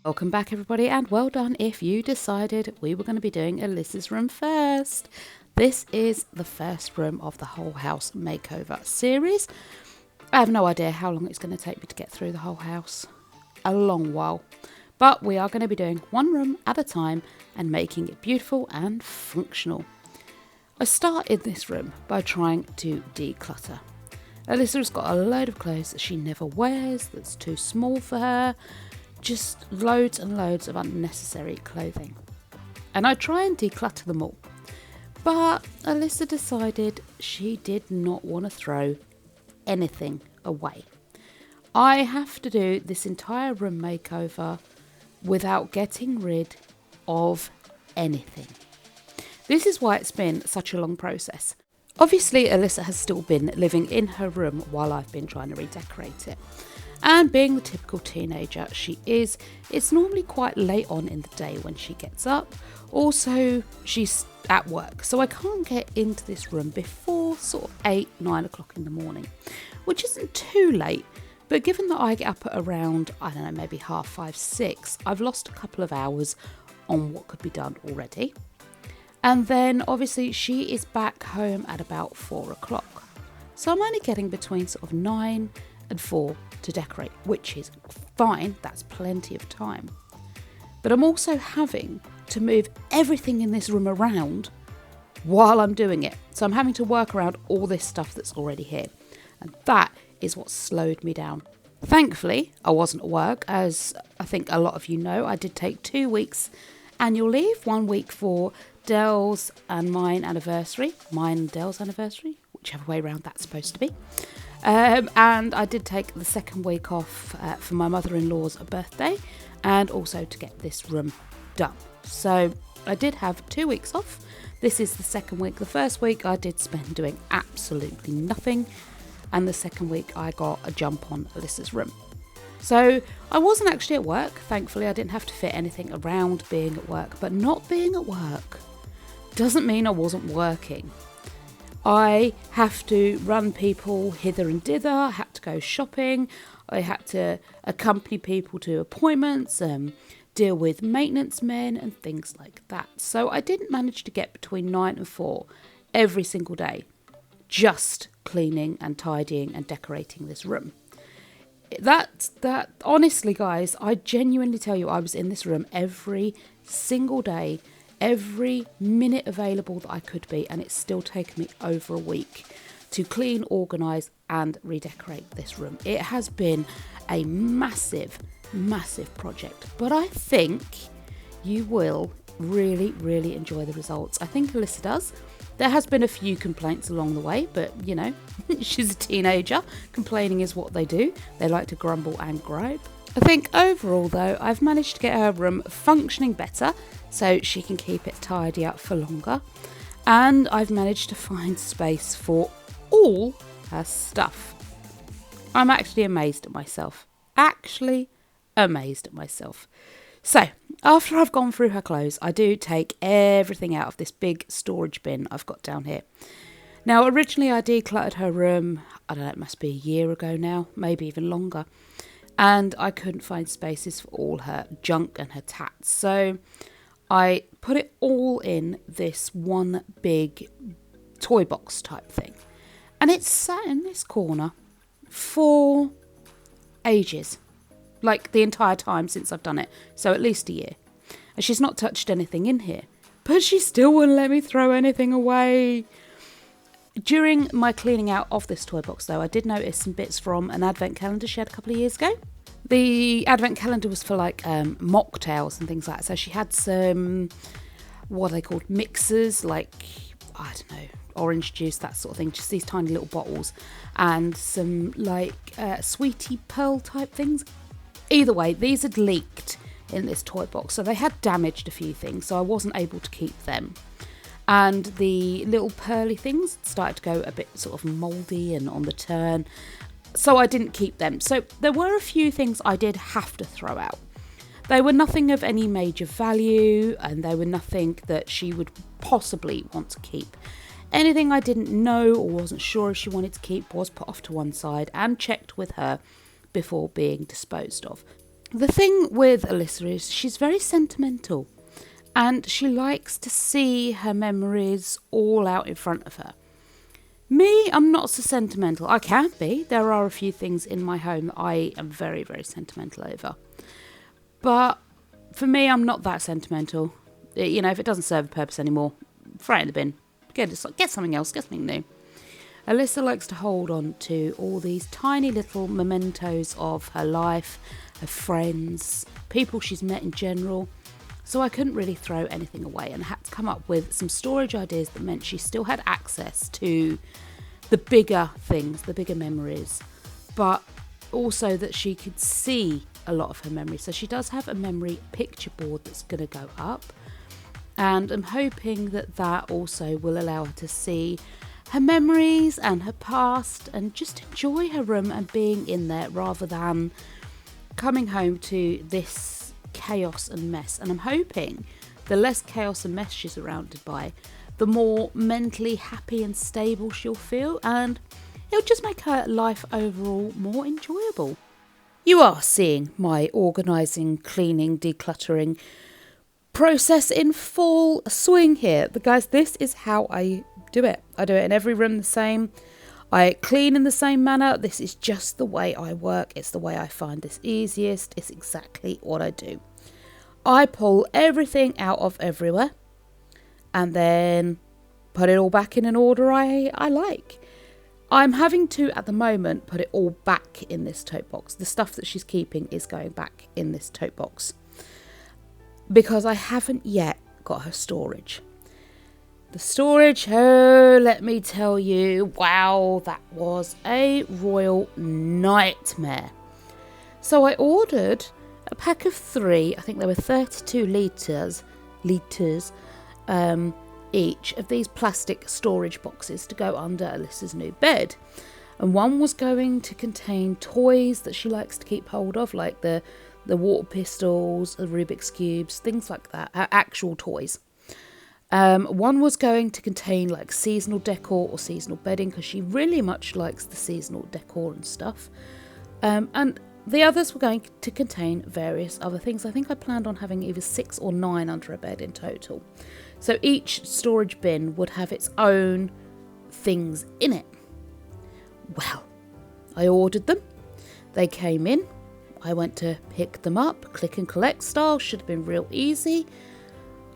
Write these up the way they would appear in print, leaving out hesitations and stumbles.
Welcome back everybody, and well done if you decided we were going to be doing Alyssa's room first. This is the first room of the whole house makeover series. I have no idea how long it's going to take me to get through the whole house. A long while. But we are going to be doing one room at a time and making it beautiful and functional. I started this room by trying to declutter. Alyssa has got a load of clothes that she never wears, that's too small for her. Just loads and loads of unnecessary clothing. And I try and declutter them all. But Alyssa decided she did not want to throw anything away. I have to do this entire room makeover without getting rid of anything. This is why it's been such a long process. Obviously, Alyssa has still been living in her room while I've been trying to redecorate it. And being the typical teenager she is, it's normally quite late on in the day when she gets up. Also, she's at work, so I can't get into this room before sort of 8-9 o'clock in the morning, which isn't too late. But given that I get up at around, I don't know, maybe 5:30, 6, I've lost a couple of hours on what could be done already. And then obviously she is back home at about 4 o'clock. So I'm only getting between sort of 9 and 4 to decorate, which is fine, that's plenty of time. But I'm also having to move everything in this room around while I'm doing it. So I'm having to work around all this stuff that's already here. And that is what slowed me down. Thankfully, I wasn't at work, as I think a lot of you know. I did take 2 weeks annual leave, 1 week for Dell's and mine anniversary, mine and Dell's anniversary, whichever way around that's supposed to be. And I did take the second week off for my mother-in-law's birthday and also to get this room done. So I did have 2 weeks off. This is the second week. The first week I did spend doing absolutely nothing, and the second week I got a jump on Alyssa's room. So I wasn't actually at work. Thankfully, I didn't have to fit anything around being at work, but not being at work doesn't mean I wasn't working. I have to run people hither and thither. I had to go shopping. I had to accompany people to appointments, deal with maintenance men and things like that. So I didn't manage to get between 9 and 4 every single day, just cleaning and tidying and decorating this room. That honestly, guys, I genuinely tell you, I was in this room every single day, every minute available that I could be, and it's still taken me over a week to clean, organise and redecorate this room. It has been a massive project, but I think you will really enjoy the results. I think Alyssa does. There has been a few complaints along the way, but you know, she's a teenager. Complaining is what they do. They like to grumble and gripe. I think overall though, I've managed to get her room functioning better so she can keep it tidy up for longer. And I've managed to find space for all her stuff. I'm actually amazed at myself. So, after I've gone through her clothes, I do take everything out of this big storage bin I've got down here. Now, originally I decluttered her room, I don't know, it must be a year ago now, maybe even longer. And I couldn't find spaces for all her junk and her tats. So I put it all in this one big toy box type thing. And it's sat in this corner for ages. Like the entire time since I've done it. So at least a year. And she's not touched anything in here. But she still wouldn't let me throw anything away. During my cleaning out of this toy box though, I did notice some bits from an advent calendar she had a couple of years ago. The advent calendar was for like mocktails and things like that. So she had some, what are they called, mixers, like, I don't know, orange juice, that sort of thing. Just these tiny little bottles. And some like sweetie pearl type things. Either way, these had leaked in this toy box, so they had damaged a few things, so I wasn't able to keep them. And the little pearly things started to go a bit sort of mouldy and on the turn, so I didn't keep them. So there were a few things I did have to throw out. They were nothing of any major value, and they were nothing that she would possibly want to keep. Anything I didn't know or wasn't sure if she wanted to keep was put off to one side and checked with her before being disposed of. The thing with Alyssa is she's very sentimental and she likes to see her memories all out in front of her. Me, I'm not so sentimental. I can be. There are a few things in my home that I am very, very sentimental over. But for me, I'm not that sentimental. You know, if it doesn't serve a purpose anymore, throw it in the bin. Get something else, get something new. Alyssa likes to hold on to all these tiny little mementos of her life, her friends, people she's met in general. So I couldn't really throw anything away and had to come up with some storage ideas that meant she still had access to the bigger things, the bigger memories, but also that she could see a lot of her memories. So she does have a memory picture board that's going to go up, and I'm hoping that that also will allow her to see her memories and her past and just enjoy her room and being in there rather than coming home to this chaos and mess. And I'm hoping the less chaos and mess she's surrounded by, the more mentally happy and stable she'll feel, and it'll just make her life overall more enjoyable. You are seeing my organising, cleaning, decluttering process in full swing here. But guys, this is how I do it. I do it in every room the same. I clean in the same manner. This is just the way I work. It's the way I find this easiest. It's exactly what I do. I pull everything out of everywhere and then put it all back in an order I like. I'm having to, at the moment, put it all back in this tote box. The stuff that she's keeping is going back in this tote box because I haven't yet got her storage. The storage, oh, let me tell you, wow, that was a royal nightmare. So I ordered a pack of 3, I think there were 32 litres each of these plastic storage boxes to go under Alyssa's new bed. And one was going to contain toys that she likes to keep hold of, like the water pistols, the Rubik's Cubes, things like that, actual toys. One was going to contain like seasonal decor or seasonal bedding because she really much likes the seasonal decor and stuff. And the others were going to contain various other things. I think I planned on having either 6 or 9 under a bed in total. So each storage bin would have its own things in it. Well, I ordered them. They came in. I went to pick them up. Click and collect style. Should have been real easy.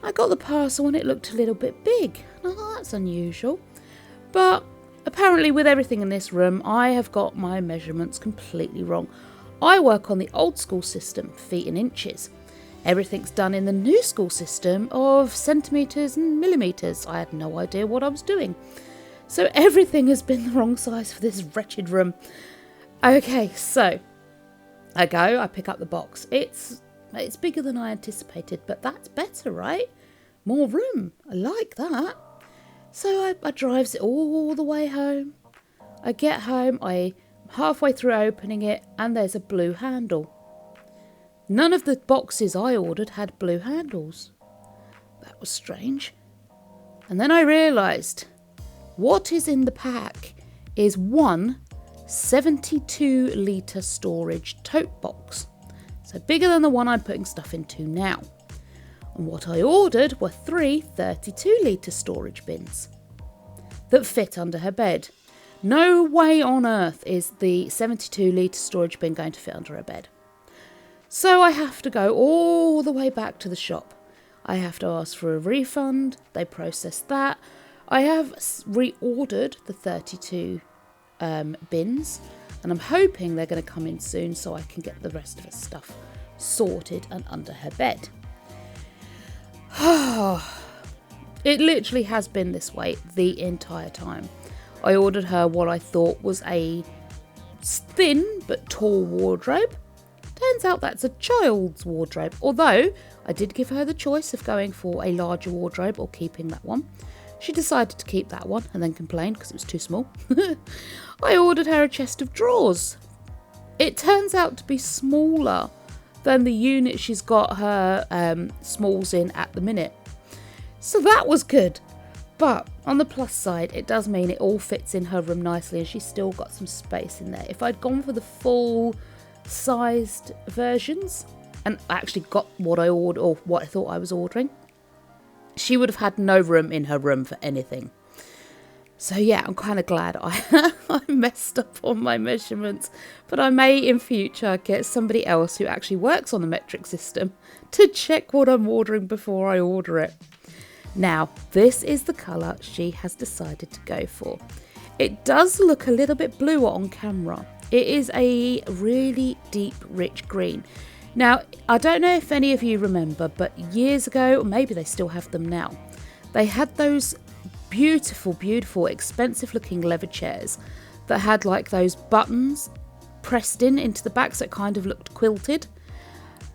I got the parcel and it looked a little bit big. Oh, that's unusual. But apparently with everything in this room, I have got my measurements completely wrong. I work on the old school system, feet and inches. Everything's done in the new school system of centimetres and millimetres. I had no idea what I was doing. So everything has been the wrong size for this wretched room. Okay, so I pick up the box. It's bigger than I anticipated, but that's better, right? More room. I like that. So I drives it all the way home. I get home, I'm halfway through opening it, and there's a blue handle. None of the boxes I ordered had blue handles. That was strange. And then I realised what is in the pack is one 72-litre storage tote box. So bigger than the one I'm putting stuff into now. And what I ordered were 3 32-litre storage bins that fit under her bed. No way on earth is the 72-litre storage bin going to fit under her bed. So I have to go all the way back to the shop. I have to ask for a refund. They process that. I have reordered the 32 bins, and I'm hoping they're going to come in soon so I can get the rest of her stuff sorted and under her bed. It literally has been this way the entire time. I ordered her what I thought was a thin but tall wardrobe. Turns out that's a child's wardrobe, although I did give her the choice of going for a larger wardrobe or keeping that one. She decided to keep that one and then complained because it was too small. I ordered her a chest of drawers. It turns out to be smaller than the unit she's got her smalls in at the minute. So that was good. But on the plus side, it does mean it all fits in her room nicely and she's still got some space in there. If I'd gone for the full sized versions and actually got what I ordered or what I thought I was ordering, she would have had no room in her room for anything. So yeah, I'm kind of glad I messed up on my measurements, but I may in future get somebody else who actually works on the metric system to check what I'm ordering before I order it. Now, this is the colour she has decided to go for. It does look a little bit bluer on camera. It is a really deep, rich green. Now, I don't know if any of you remember, but years ago, or maybe they still have them now, they had those beautiful, beautiful, expensive looking leather chairs that had like those buttons pressed into the back, so it kind of looked quilted.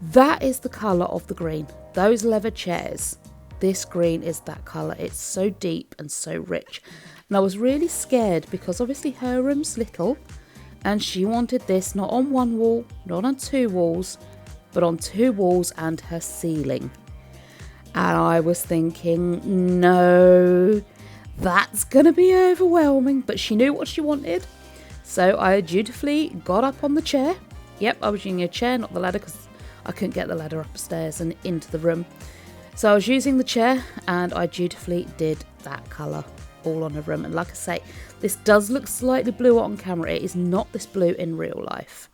That is the colour of the green. Those leather chairs, this green is that colour. It's so deep and so rich. And I was really scared because obviously her room's little and she wanted this not on one wall, not on two walls, but on two walls and her ceiling. And I was thinking, no, that's going to be overwhelming. But she knew what she wanted. So I dutifully got up on the chair. Yep, I was using a chair, not the ladder, because I couldn't get the ladder upstairs and into the room. So I was using the chair and I dutifully did that colour all on her room. And like I say, this does look slightly bluer on camera. It is not this blue in real life.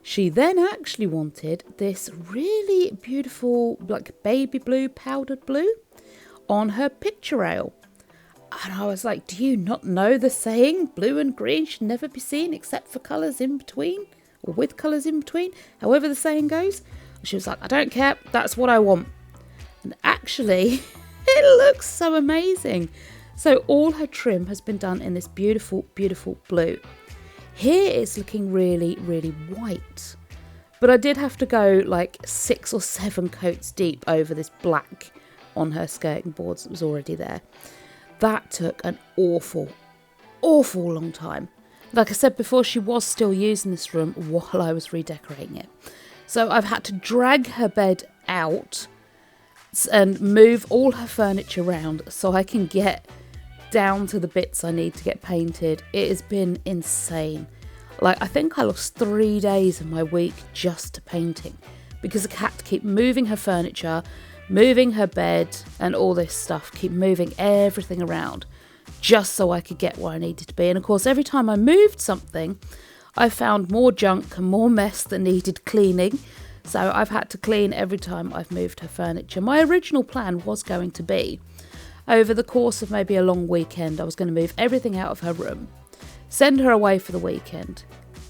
She then actually wanted this really beautiful, like baby blue, powdered blue on her picture rail. And I was like, do you not know the saying, blue and green should never be seen except for colours in between, or with colours in between, however the saying goes? And she was like, I don't care, that's what I want. And actually, it looks so amazing. So all her trim has been done in this beautiful, beautiful blue. Here it's looking really, really white. But I did have to go like 6 or 7 coats deep over this black on her skirting boards that was already there. That took an awful, awful long time. Like I said before, she was still using this room while I was redecorating it. So I've had to drag her bed out and move all her furniture around so I can get down to the bits I need to get painted. It has been insane. Like, I think I lost 3 days of my week just to painting because I had to keep moving her furniture, moving her bed and all this stuff, keep moving everything around just so I could get where I needed to be. And of course, every time I moved something, I found more junk and more mess that needed cleaning. So I've had to clean every time I've moved her furniture. My original plan was going to be, over the course of maybe a long weekend, I was going to move everything out of her room, send her away for the weekend,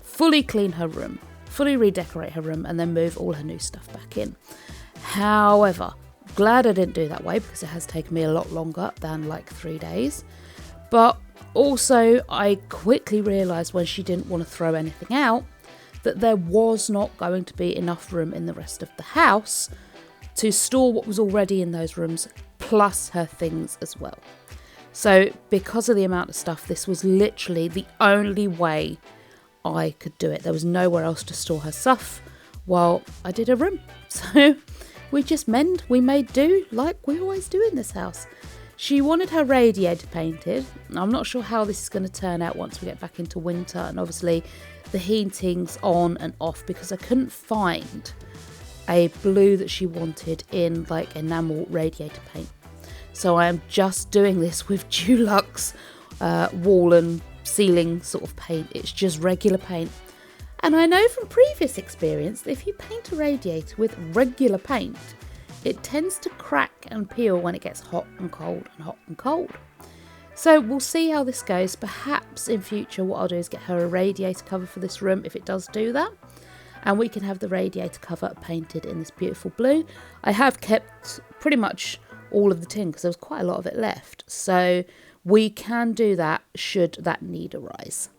fully clean her room, fully redecorate her room, and then move all her new stuff back in. However, glad I didn't do that way because it has taken me a lot longer than like 3 days. But also, I quickly realised when she didn't want to throw anything out that there was not going to be enough room in the rest of the house to store what was already in those rooms, plus her things as well. So because of the amount of stuff, this was literally the only way I could do it. There was nowhere else to store her stuff while I did her room. So we just we made do like we always do in this house. She wanted her radiator painted. I'm not sure how this is going to turn out once we get back into winter, and obviously the heating's on and off because I couldn't find a blue that she wanted in like enamel radiator paint. So I am just doing this with Dulux wall and ceiling sort of paint. It's just regular paint. And I know from previous experience that if you paint a radiator with regular paint, it tends to crack and peel when it gets hot and cold and hot and cold. So we'll see how this goes. Perhaps in future what I'll do is get her a radiator cover for this room if it does do that. And we can have the radiator cover painted in this beautiful blue. I have kept pretty much all of the tin because there was quite a lot of it left. So we can do that should that need arise.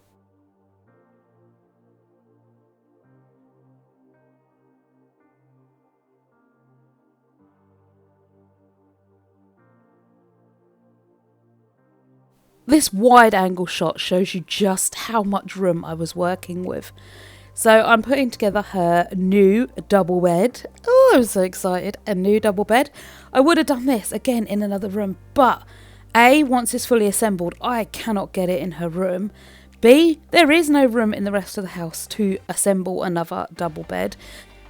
This wide angle shot shows you just how much room I was working with. So I'm putting together her new double bed. Oh, I'm so excited. A new double bed. I would have done this again in another room, but once it's fully assembled, I cannot get it in her room. B, there is no room in the rest of the house to assemble another double bed.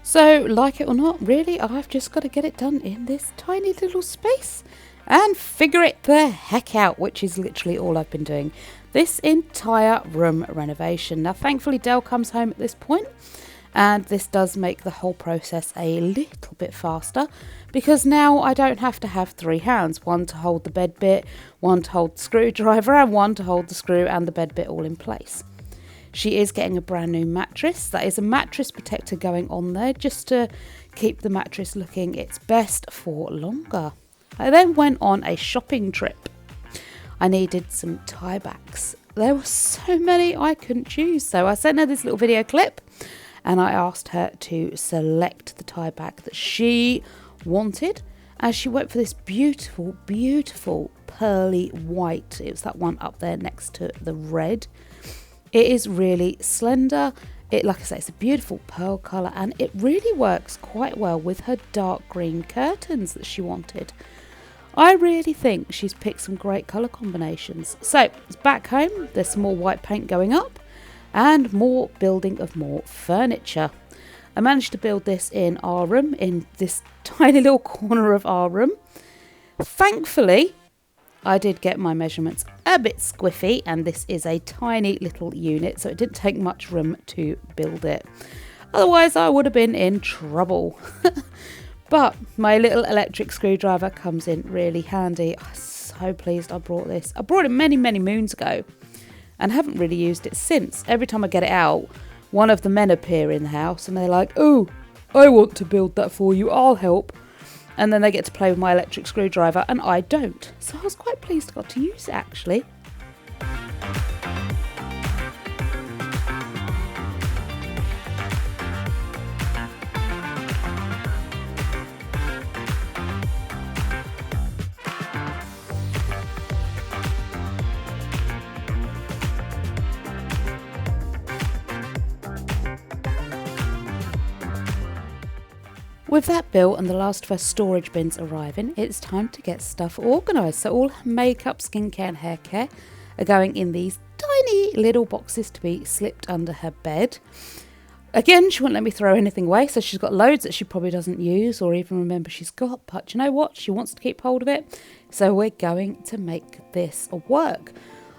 So, like it or not, really, I've just got to get it done in this tiny little space and figure it the heck out, which is literally all I've been doing this entire room renovation. Now, thankfully, Dell comes home at this point, and this does make the whole process a little bit faster because now I don't have to have 3 hands, one to hold the bed bit, one to hold the screwdriver, and one to hold the screw and the bed bit all in place. She is getting a brand new mattress. That is a mattress protector going on there just to keep the mattress looking its best for longer. I then went on a shopping trip. I needed some tie backs. There were so many I couldn't choose, so I sent her this little video clip and I asked her to select the tie back that she wanted, as she went for this beautiful, beautiful pearly white. It was that one up there next to the red. It is really slender. Like I say, it's a beautiful pearl colour, and it really works quite well with her dark green curtains that she wanted. I really think she's picked some great colour combinations. So, it's back home. There's some more white paint going up and more building of more furniture. I managed to build this in our room, in this tiny little corner of our room. Thankfully, I did get my measurements a bit squiffy, and this is a tiny little unit, so it didn't take much room to build it. Otherwise, I would have been in trouble. But my little electric screwdriver comes in really handy. I'm so pleased I brought this. I brought it many, many moons ago and haven't really used it since. Every time I get it out, one of the men appear in the house and they're like, "Oh, I want to build that for you, I'll help." And then they get to play with my electric screwdriver and I don't. So I was quite pleased I got to use it actually. With that built and the last of her storage bins arriving, it's time to get stuff organised. So all her makeup, skincare and hair care are going in these tiny little boxes to be slipped under her bed. Again, she won't let me throw anything away, so she's got loads that she probably doesn't use or even remember she's got. But you know what? She wants to keep hold of it. So we're going to make this work.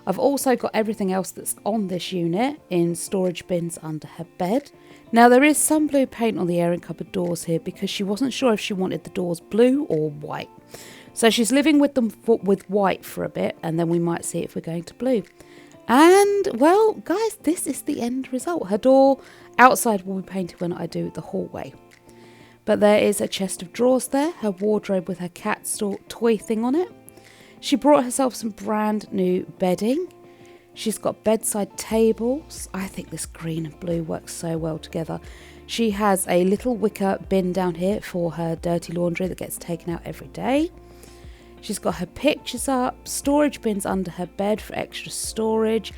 I've also got everything else that's on this unit in storage bins under her bed. Now there is some blue paint on the airing cupboard doors here because she wasn't sure if she wanted the doors blue or white. So she's living with them with white for a bit, and then we might see if we're going to blue. And well, guys, this is the end result. Her door outside will be painted when I do the hallway. But there is a chest of drawers there, her wardrobe with her cat toy thing on it. She brought herself some brand new bedding. She's got bedside tables. I think this green and blue works so well together. She has a little wicker bin down here for her dirty laundry that gets taken out every day. She's got her pictures up, storage bins under her bed for extra storage.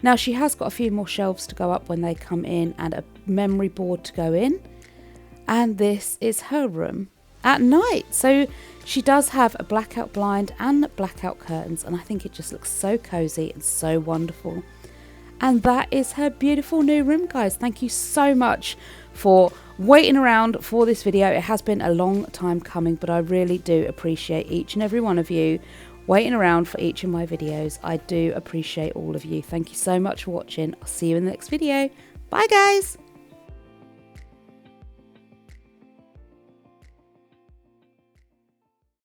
Now she has got a few more shelves to go up when they come in and a memory board to go in. And this is her room at night. So she does have a blackout blind and blackout curtains, and I think it just looks so cozy and so wonderful. And that is her beautiful new room, guys. Thank you so much for waiting around for this video. It has been a long time coming, but I really do appreciate each and every one of you waiting around for each of my videos. I do appreciate all of you. Thank you so much for watching. I'll see you in the next video. Bye, guys.